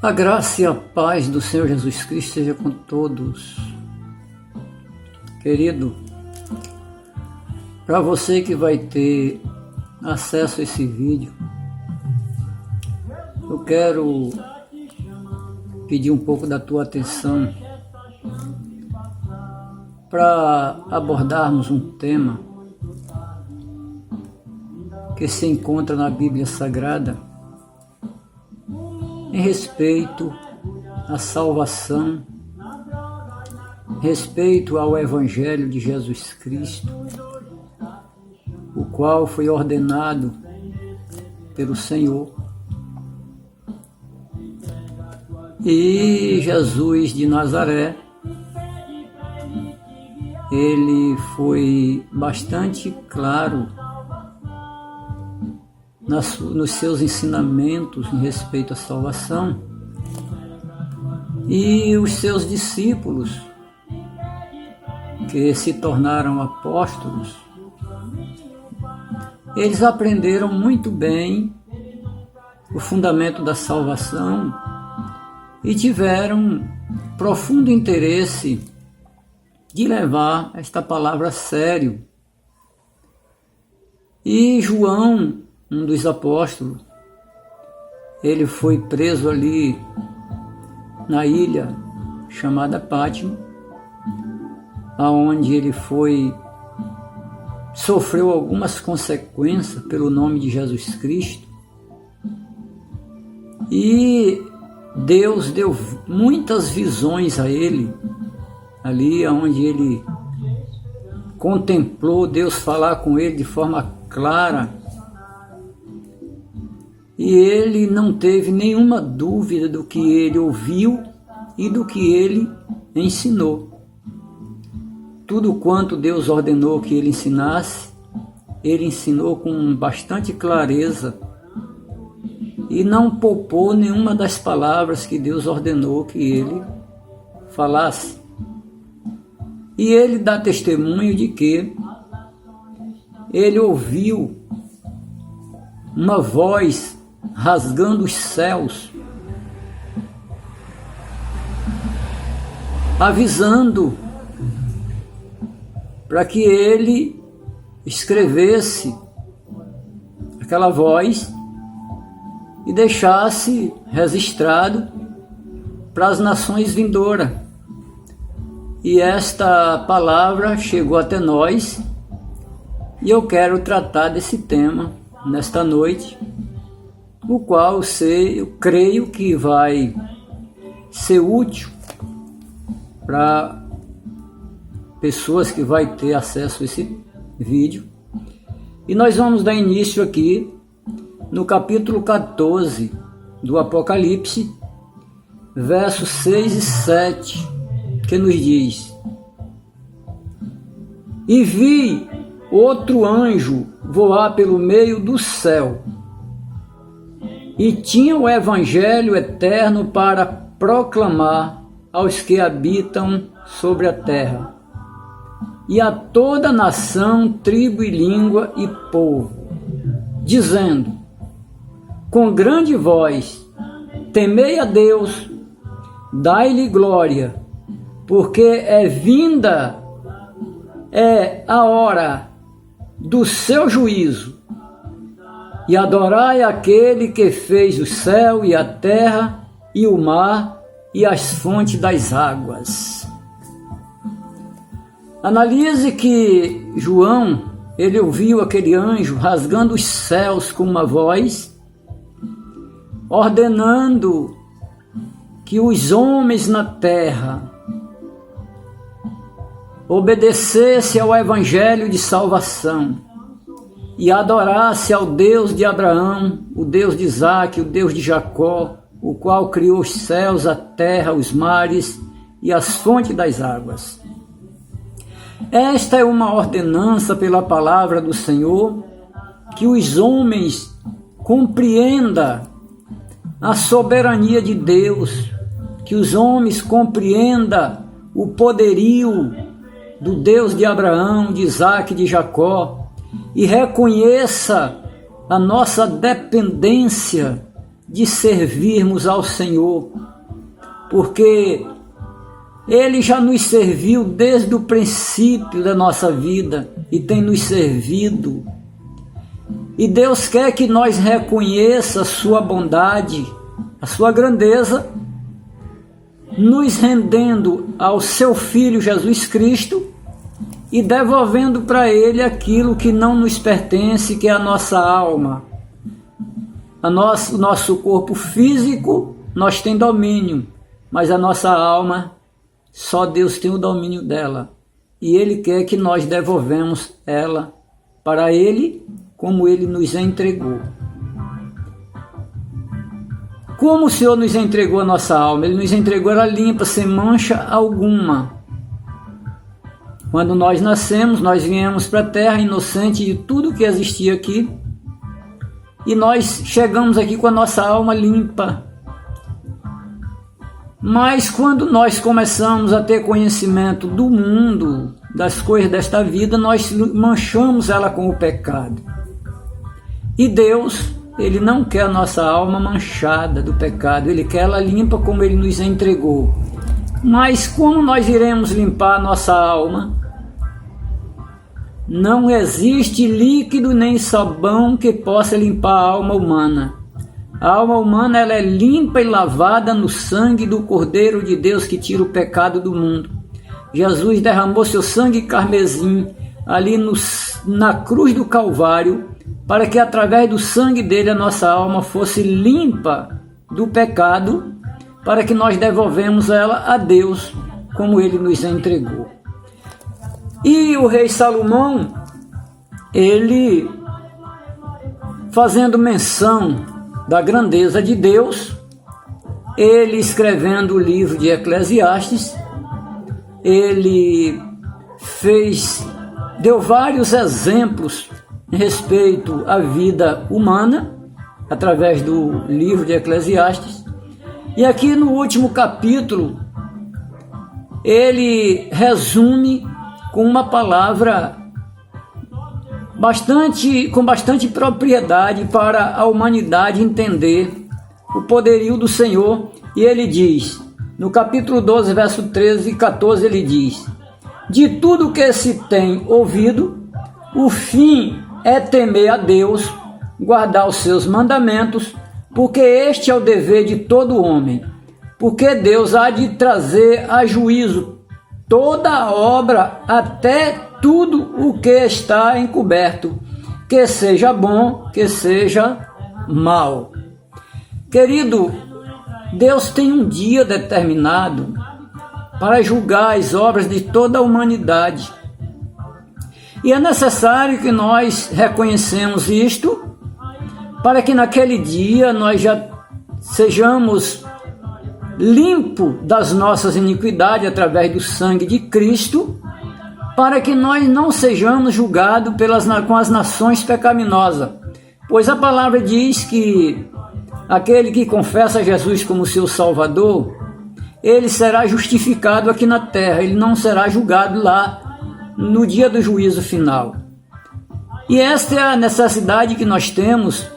A graça e a paz do Senhor Jesus Cristo seja com todos. Querido, para você que vai ter acesso a esse vídeo, eu quero pedir um pouco da tua atenção para abordarmos um tema que se encontra na Bíblia Sagrada em respeito à salvação, respeito ao Evangelho de Jesus Cristo, o qual foi ordenado pelo Senhor. E Jesus de Nazaré, ele foi bastante claro nos seus ensinamentos em respeito à salvação, e os seus discípulos, que se tornaram apóstolos, eles aprenderam muito bem o fundamento da salvação e tiveram profundo interesse de levar esta palavra a sério. E João, um dos apóstolos, ele foi preso ali na ilha chamada Pátimo, aonde ele sofreu algumas consequências pelo nome de Jesus Cristo, e Deus deu muitas visões a ele, ali onde ele contemplou Deus falar com ele de forma clara. E ele não teve nenhuma dúvida do que ele ouviu e do que ele ensinou. Tudo quanto Deus ordenou que ele ensinasse, ele ensinou com bastante clareza e não poupou nenhuma das palavras que Deus ordenou que ele falasse. E ele dá testemunho de que ele ouviu uma voz rasgando os céus, avisando para que ele escrevesse aquela voz e deixasse registrado para as nações vindouras. E esta palavra chegou até nós, e eu quero tratar desse tema nesta noite, o qual eu creio que vai ser útil para pessoas que vai ter acesso a esse vídeo. E nós vamos dar início aqui no capítulo 14 do Apocalipse, versos 6 e 7, que nos diz: E vi outro anjo voar pelo meio do céu, e tinha o evangelho eterno para proclamar aos que habitam sobre a terra, e a toda nação, tribo e língua e povo, dizendo com grande voz: temei a Deus, dai-lhe glória, porque é a hora do seu juízo, e adorai aquele que fez o céu e a terra e o mar e as fontes das águas. Analise que João, ele ouviu aquele anjo rasgando os céus com uma voz, ordenando que os homens na terra obedecessem ao evangelho de salvação e adorasse ao Deus de Abraão, o Deus de Isaque, o Deus de Jacó, o qual criou os céus, a terra, os mares e as fontes das águas. Esta é uma ordenança pela palavra do Senhor, que os homens compreendam a soberania de Deus, que os homens compreendam o poderio do Deus de Abraão, de Isaque e de Jacó, e reconheça a nossa dependência de servirmos ao Senhor, porque Ele já nos serviu desde o princípio da nossa vida e tem nos servido. E Deus quer que nós reconheça a sua bondade, a sua grandeza, nos rendendo ao seu Filho Jesus Cristo e devolvendo para Ele aquilo que não nos pertence, que é a nossa alma. O nosso corpo físico, nós tem domínio, mas a nossa alma, só Deus tem o domínio dela. E Ele quer que nós devolvemos ela para Ele, como Ele nos entregou. Como o Senhor nos entregou a nossa alma? Ele nos entregou ela limpa, sem mancha alguma. Quando nós nascemos, nós viemos para a terra inocente de tudo que existia aqui, e nós chegamos aqui com a nossa alma limpa. Mas quando nós começamos a ter conhecimento do mundo, das coisas desta vida, nós manchamos ela com o pecado. E Deus, Ele não quer a nossa alma manchada do pecado, Ele quer ela limpa como Ele nos entregou. Mas como nós iremos limpar a nossa alma? Não existe líquido nem sabão que possa limpar a alma humana. A alma humana ela é limpa e lavada no sangue do Cordeiro de Deus que tira o pecado do mundo. Jesus derramou seu sangue carmesim ali na cruz do Calvário, para que através do sangue dele a nossa alma fosse limpa do pecado, para que nós devolvemos ela a Deus, como Ele nos entregou. E o rei Salomão, ele, fazendo menção da grandeza de Deus, ele escrevendo o livro de Eclesiastes, ele deu vários exemplos em respeito à vida humana, através do livro de Eclesiastes. E aqui no último capítulo, ele resume com uma palavra com bastante propriedade para a humanidade entender o poderio do Senhor. E ele diz, no capítulo 12, verso 13 e 14, ele diz: de tudo que se tem ouvido, o fim é temer a Deus, guardar os seus mandamentos, porque este é o dever de todo homem, porque Deus há de trazer a juízo toda a obra, até tudo o que está encoberto, que seja bom, que seja mal. Querido, Deus tem um dia determinado para julgar as obras de toda a humanidade. E é necessário que nós reconheçamos isto, para que naquele dia nós já sejamos limpos das nossas iniquidades através do sangue de Cristo, para que nós não sejamos julgados com as nações pecaminosas. Pois a palavra diz que aquele que confessa Jesus como seu Salvador, ele será justificado aqui na terra, ele não será julgado lá no dia do juízo final. E esta é a necessidade que nós temos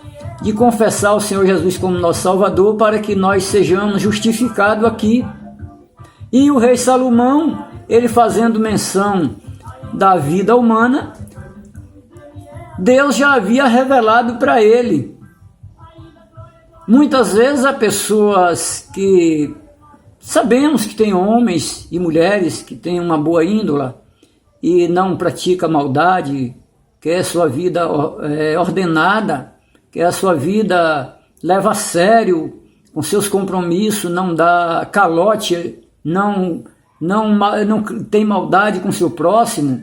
de confessar o Senhor Jesus como nosso Salvador, para que nós sejamos justificados aqui. E o rei Salomão, ele fazendo menção da vida humana, Deus já havia revelado para ele. Muitas vezes há pessoas que sabemos que tem homens e mulheres que têm uma boa índole e não pratica maldade, quer sua vida ordenada, quer a sua vida leva a sério com seus compromissos, não dá calote, não tem maldade com seu próximo.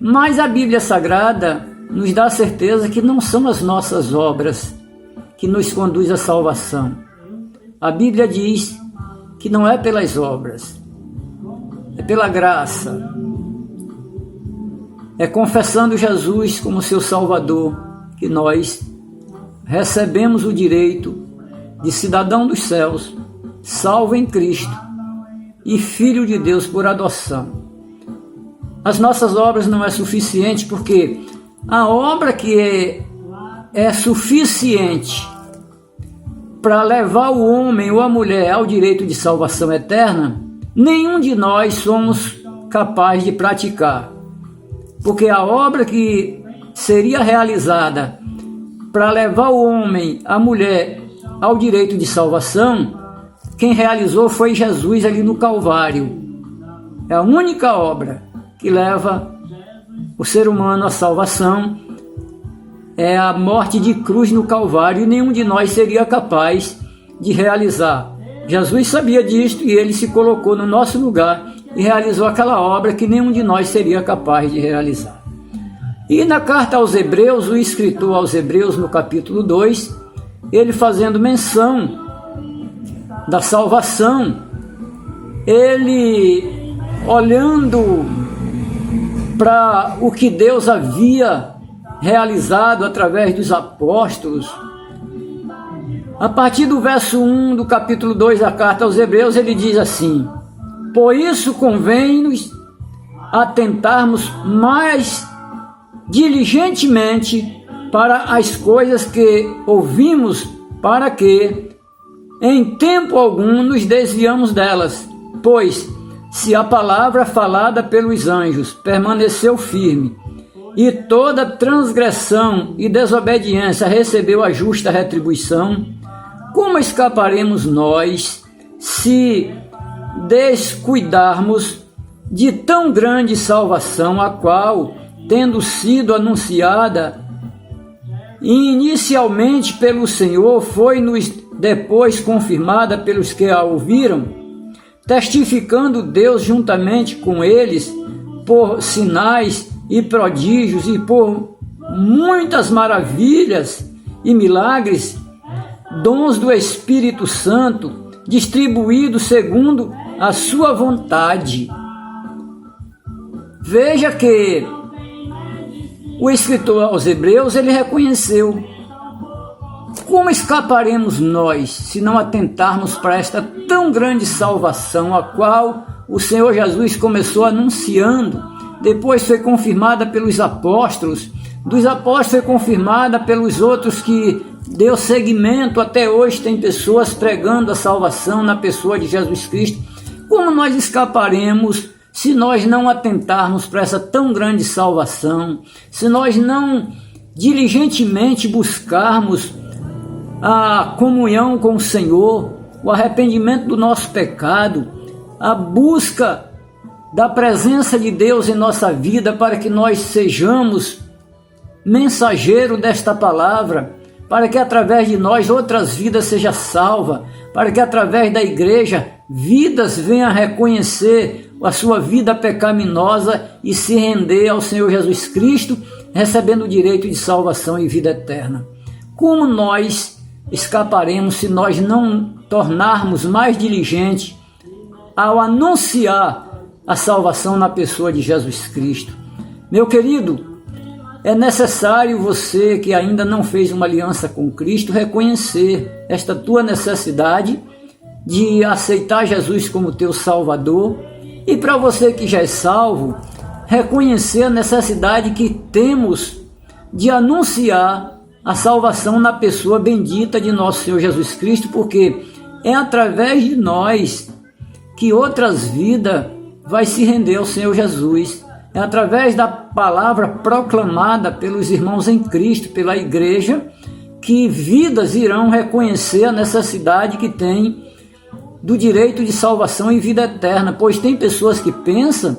Mas a Bíblia Sagrada nos dá a certeza que não são as nossas obras que nos conduz à salvação. A Bíblia diz que não é pelas obras, é pela graça. É confessando Jesus como seu Salvador que nós recebemos o direito de cidadão dos céus, salvo em Cristo e filho de Deus por adoção. As nossas obras não é suficiente, porque a obra que é suficiente para levar o homem ou a mulher ao direito de salvação eterna, nenhum de nós somos capazes de praticar. Porque a obra que seria realizada para levar o homem, a mulher, ao direito de salvação, quem realizou foi Jesus ali no Calvário. É a única obra que leva o ser humano à salvação, é a morte de cruz no Calvário, e nenhum de nós seria capaz de realizar. Jesus sabia disto e ele se colocou no nosso lugar e realizou aquela obra que nenhum de nós seria capaz de realizar. E na carta aos Hebreus, o escritor aos Hebreus, no capítulo 2, ele fazendo menção da salvação, ele olhando para o que Deus havia realizado através dos apóstolos, a partir do verso 1 do capítulo 2 da carta aos Hebreus, ele diz assim: por isso convém-nos atentarmos mais diligentemente para as coisas que ouvimos, para que em tempo algum nos desviamos delas. Pois se a palavra falada pelos anjos permaneceu firme, e toda transgressão e desobediência recebeu a justa retribuição, como escaparemos nós se descuidarmos de tão grande salvação, a qual, tendo sido anunciada inicialmente pelo Senhor, foi-nos depois confirmada pelos que a ouviram, testificando Deus juntamente com eles por sinais e prodígios e por muitas maravilhas e milagres, dons do Espírito Santo, distribuídos segundo a sua vontade. Veja que o escritor aos Hebreus, ele reconheceu: como escaparemos nós se não atentarmos para esta tão grande salvação, a qual o Senhor Jesus começou anunciando, depois foi confirmada pelos apóstolos, dos apóstolos foi confirmada pelos outros que deu seguimento. Até hoje tem pessoas pregando a salvação na pessoa de Jesus Cristo. Como nós escaparemos se nós não atentarmos para essa tão grande salvação, se nós não diligentemente buscarmos a comunhão com o Senhor, o arrependimento do nosso pecado, a busca da presença de Deus em nossa vida, para que nós sejamos mensageiro desta palavra, para que através de nós outras vidas sejam salvas, para que através da igreja vidas venham a reconhecer a sua vida pecaminosa e se render ao Senhor Jesus Cristo, recebendo o direito de salvação e vida eterna. Como nós escaparemos se nós não tornarmos mais diligentes ao anunciar a salvação na pessoa de Jesus Cristo? Meu querido, é necessário você que ainda não fez uma aliança com Cristo reconhecer esta tua necessidade de aceitar Jesus como teu Salvador, e para você que já é salvo, reconhecer a necessidade que temos de anunciar a salvação na pessoa bendita de nosso Senhor Jesus Cristo, porque é através de nós que outras vidas vai se render ao Senhor Jesus. É através da palavra proclamada pelos irmãos em Cristo, pela igreja, que vidas irão reconhecer a necessidade que tem do direito de salvação e vida eterna, pois tem pessoas que pensam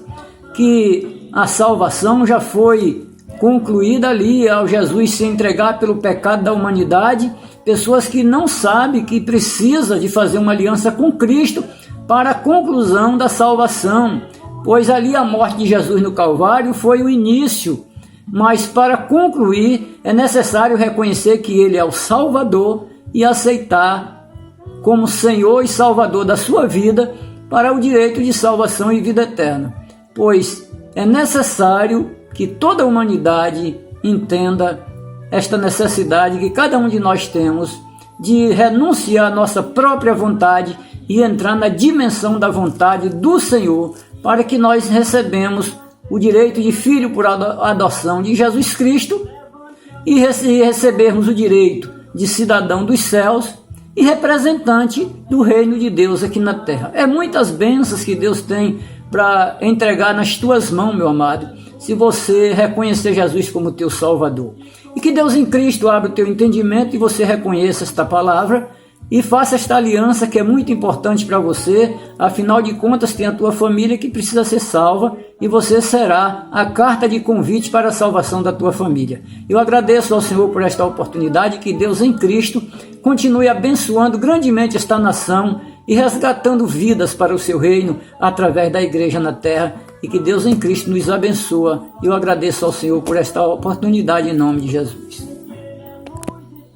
que a salvação já foi concluída ali ao Jesus se entregar pelo pecado da humanidade, pessoas que não sabem que precisa de fazer uma aliança com Cristo para a conclusão da salvação, pois ali a morte de Jesus no Calvário foi o início, mas para concluir é necessário reconhecer que Ele é o Salvador e aceitar como Senhor e Salvador da sua vida para o direito de salvação e vida eterna, pois é necessário que toda a humanidade entenda esta necessidade que cada um de nós temos de renunciar à nossa própria vontade e entrar na dimensão da vontade do Senhor, para que nós recebemos o direito de filho por adoção de Jesus Cristo e recebermos o direito de cidadão dos céus e representante do reino de Deus aqui na terra. É muitas bênçãos que Deus tem para entregar nas tuas mãos, meu amado, se você reconhecer Jesus como teu Salvador. E que Deus em Cristo abra o teu entendimento e você reconheça esta palavra e faça esta aliança que é muito importante para você. Afinal de contas, tem a tua família que precisa ser salva e você será a carta de convite para a salvação da tua família. Eu agradeço ao Senhor por esta oportunidade, que Deus em Cristo continue abençoando grandemente esta nação e resgatando vidas para o seu reino através da igreja na terra, e que Deus em Cristo nos abençoa. Eu agradeço ao Senhor por esta oportunidade em nome de Jesus.